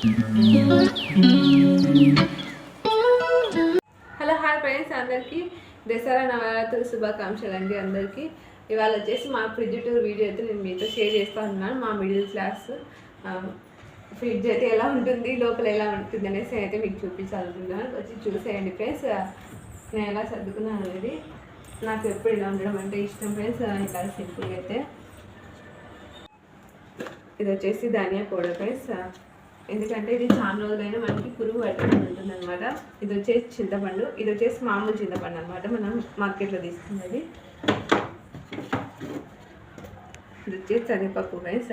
Hello hi friends, అందరికీ దసరా నవరాత్రుల శుభాకాంక్షలు అండి. అందరికీ ఇవాళ వచ్చేసి మా ఫ్రిడ్జ్ టూర్ వీడియో అయితే నేను మీతో షేర్ చేస్తూ ఉన్నాను. మా మిడిల్ క్లాస్ ఫ్రిడ్జ్ అయితే ఎలా ఉంటుంది, లోపల ఎలా ఉంటుంది అనేసి అయితే మీకు చూపించాలనుకుంటున్నాను. వచ్చి చూసేయండి ఫ్రెండ్స్. నేను ఎలా సర్దుకున్నాను అనేది. నాకు ఎప్పుడు ఇలా ఉండడం అంటే ఇష్టం ఫ్రెండ్స్. ఇలా సింపుల్గా అయితే ఇది వచ్చేసి ధనియా పౌడర్ ఫ్రెండ్స్. ఎందుకంటే ఇది చాలా రోజులైనా మనకి పురుగు పట్టడం ఉంటుంది అనమాట. ఇది వచ్చేసి చింతపండు, ఇది వచ్చేసి మామూలు చింతపండు అనమాట, మనం మార్కెట్లో తీసుకున్నది. ఇది వచ్చేసి శనగపప్పు ఫ్రెండ్స్.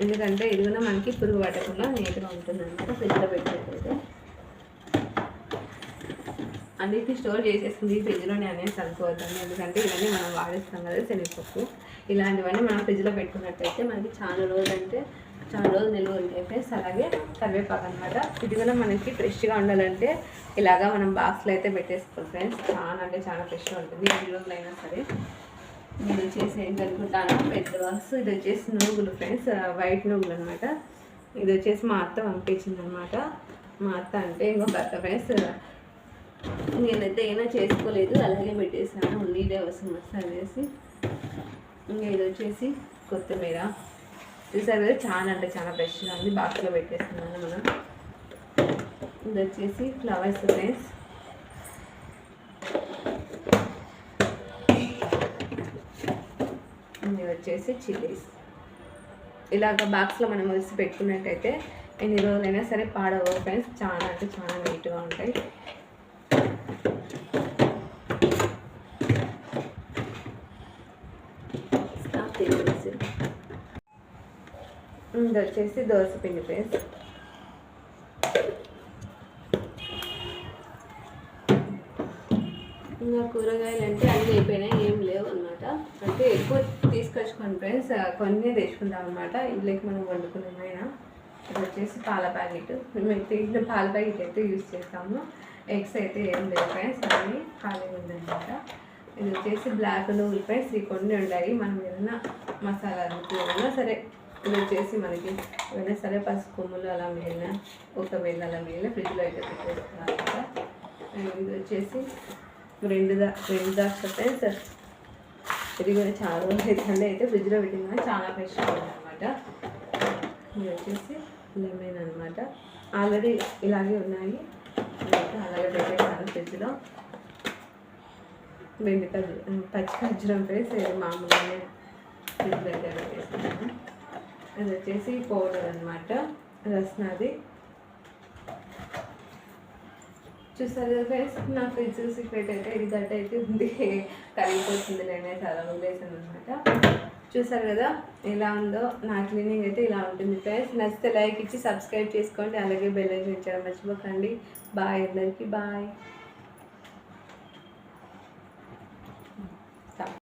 ఎందుకంటే ఇది కూడా మనకి పురుగు పట్టకుండా నీట్గా ఉంటుంది అనమాట. ఫ్రిడ్జ్లో పెట్టినట్టయితే అన్నిటిని స్టోర్ చేసేస్తుంది ఫ్రిడ్జ్లోనే అనేసి అనుకోవద్దండి. ఎందుకంటే ఇవన్నీ మనం వాడేస్తాం కదా శనగపప్పు, ఇలాంటివన్నీ మనం ఫ్రిడ్జ్లో పెట్టుకున్నట్టయితే మనకి చాలా రోజులు అంటే చాలా రోజులు నిల్వ ఉంటాయి ఫ్రెండ్స్. అలాగే కరివేపాకు అనమాట. ఇది కూడా మనకి ఫ్రెష్గా ఉండాలంటే ఇలాగా మనం బాక్స్లో అయితే పెట్టేసుకోవాలి ఫ్రెండ్స్. చాలా అంటే చాలా ఫ్రెష్గా ఉంటుంది ఎన్ని రోజులైనా సరే. ఇది వచ్చేసి ఏంటనుకుంటాను పెద్ద బాక్స్. ఇది వచ్చేసి నూగులు ఫ్రెండ్స్, వైట్ నూగులు అనమాట. ఇది వచ్చేసి మా అత్త పంపించింది అనమాట. మా అత్త అంటే ఇంకొక అత్త ఫ్రెండ్స్. నేనైతే ఏమైనా చేసుకోలేదు, అలాగే పెట్టేసాను ఉల్లిదే అవసరం మసాలా వేసి. ఇంకా ఇది వచ్చేసి కొత్తిమీర. చూసారు కదా, చాలా అంటే చాలా ఫ్రెష్గా ఉంది. బాక్స్లో పెట్టేస్తున్నాను మనం. ఇది వచ్చేసి ఫ్లవర్స్ ఫ్రెండ్స్. ఇది వచ్చేసి చిల్లీస్. ఇలాగ బాక్స్లో మనం వేసి పెట్టుకున్నట్టయితే ఎన్ని రోజులైనా సరే పాడవు ఫ్రెండ్స్. చాలా అంటే చాలా నీట్గా ఉంటాయి. ఇది వచ్చేసి దోశ పిండి ఫ్రెండ్స్. ఇంకా కూరగాయలు అంటే అన్నీ అయిపోయినాయి, ఏం లేవు అనమాట. అంటే ఎక్కువ తీసుకొచ్చుకోండి ఫ్రెండ్స్, కొన్ని తెచ్చుకుంటాం అనమాట ఇంట్లోకి మనం వండుకున్నామైనా. ఇది వచ్చేసి పాల ప్యాకెట్. మేమైతే ఇంట్లో పాల ప్యాకెట్ అయితే యూజ్ చేస్తాము. ఎగ్స్ అయితే ఏం లేవు ఫ్రెండ్స్, అన్నీ ఖాళీగా ఉందన్నమాట. ఇది వచ్చేసి బ్లాక్ నూనె ఫ్రెండ్స్. ఈ కొన్ని ఉండాలి మనం ఏదైనా మసాలా ఏదైనా సరే. ఇది వచ్చేసి మనకి ఏదైనా సరే పసుపు కొమ్ములు అలా మిగిలిన, ఒకవేళ అలా మిగిలిన ఫ్రిడ్జ్లో అయితే పెట్టేస్తున్నాను అనమాట. ఇది వచ్చేసి రెండు ద్రాక్ష ఫ్రెండ్స్. ఇది కూడా చాలా రోజులు అవుతుంది అయితే ఫ్రిడ్జ్లో పెట్టింది, చాలా ఫ్రెష్గా ఉంది అనమాట. ఇది వచ్చేసి లెమన్ అనమాట. ఆల్రెడీ ఇలాగే ఉన్నాయి, అలాగే పెట్టేసాను ఫ్రిడ్జ్లో. పచ్చి ఖర్జూరం ఫ్రెండ్స్. ఇది మామూలుగానే ఫ్రిడ్జ్లో అయితే పెట్టేస్తున్నాను. అది వచ్చేసి పౌడర్ అనమాట, రస్నాది. చూసారు కదా ఫ్రెండ్స్, నా ఫ్రిడ్జ్ సీక్రెట్ అయితే ఇది గట్ట అయితే ఉంది, కరిగిపోతుంది. నేనే చాలా వదిలేసాను అనమాట. చూసారు కదా ఎలా ఉందో. నా క్లీనింగ్ అయితే ఇలా ఉంటుంది ఫ్రెండ్స్. నచ్చితే లైక్ ఇచ్చి సబ్స్క్రైబ్ చేసుకోండి, అలాగే బెల్ ఐకాన్ ఇచ్చడం మర్చిపోకండి. బాయ్ అందరికీ, బాయ్.